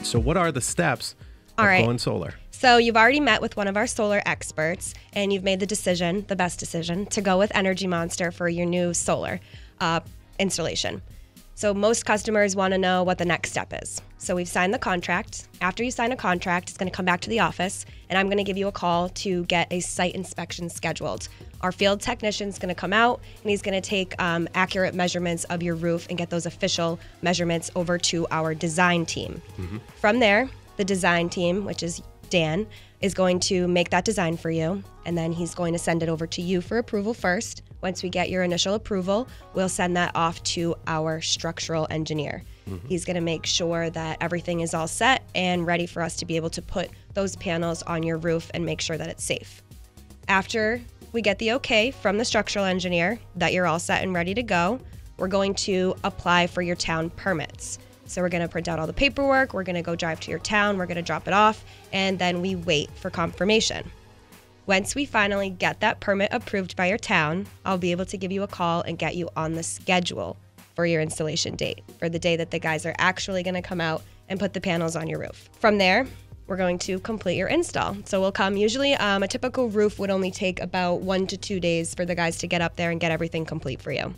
So what are the steps of going solar? So you've already met with one of our solar experts, and you've made the decision, the best decision, to go with Energy Monster for your new solar installation. So most customers want to know what the next step is. So we've signed the contract. After you sign a contract, it's going to come back to the office, and I'm going to give you a call to get a site inspection scheduled. Our field technician is going to come out, and he's going to take accurate measurements of your roof and get those official measurements over to our design team. From there, the design team, which is Dan, is going to make that design for you, and then he's going to send it over to you for approval first. Once we get your initial approval, we'll send that off to our structural engineer. He's going to make sure that everything is all set and ready for us to be able to put those panels on your roof and make sure that it's safe. After we get the okay from the structural engineer that you're all set and ready to go, we're going to apply for your town permits. So we're going to print out all the paperwork, we're going to go drive to your town, we're going to drop it off, and then we wait for confirmation. Once we finally get that permit approved by your town, I'll be able to give you a call and get you on the schedule for your installation date, for the day that the guys are actually going to come out and put the panels on your roof. From there, we're going to complete your install. So we'll come, usually a typical roof would only take about 1 to 2 days for the guys to get up there and get everything complete for you.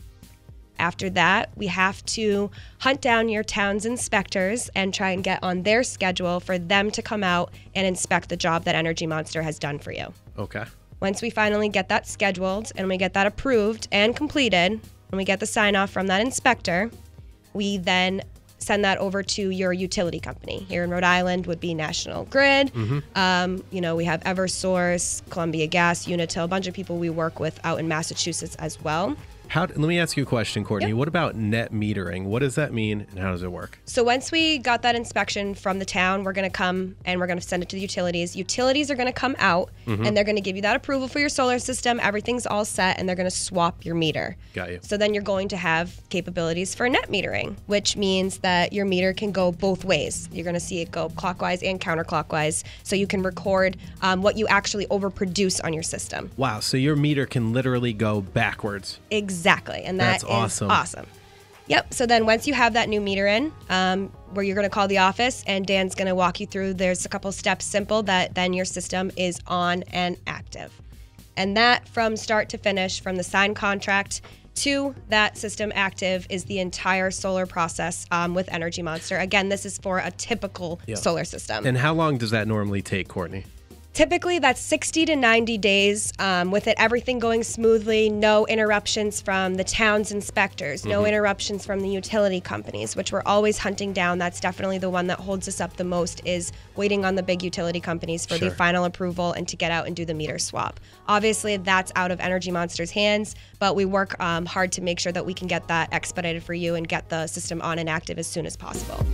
After that, we have to hunt down your town's inspectors and try and get on their schedule for them to come out and inspect the job that Energy Monster has done for you. Okay. Once we finally get that scheduled and we get that approved and completed, and we get the sign off from that inspector, we then send that over to your utility company. Here in Rhode Island would be National Grid. We have Eversource, Columbia Gas, Unitil, a bunch of people we work with out in Massachusetts as well. Let me ask you a question, Courtney. Yep. What about net metering? What does that mean, and how does it work? So once we got that inspection from the town, we're going to come and we're going to send it to the utilities. Utilities are going to come out, and they're going to give you that approval for your solar system. Everything's all set, and they're going to swap your meter. Got you. So then you're going to have capabilities for net metering, which means that your meter can go both ways. You're going to see it go clockwise and counterclockwise, so you can record what you actually overproduce on your system. Wow, so your meter can literally go backwards. Exactly, and that's awesome. Yep, so then once you have that new meter in, where you're going to call the office, and Dan's going to walk you through, there's a couple steps simple that then your system is on and active. And that from start to finish, from the signed contract to that system active, is the entire solar process with Energy Monster. Again, this is for a typical solar system. And how long does that normally take, Courtney? Typically, that's 60 to 90 days with everything going smoothly, no interruptions from the town's inspectors, no interruptions from the utility companies, which we're always hunting down. That's definitely the one that holds us up the most, is waiting on the big utility companies for the final approval and to get out and do the meter swap. Obviously, that's out of Energy Monster's hands, but we work hard to make sure that we can get that expedited for you and get the system on and active as soon as possible.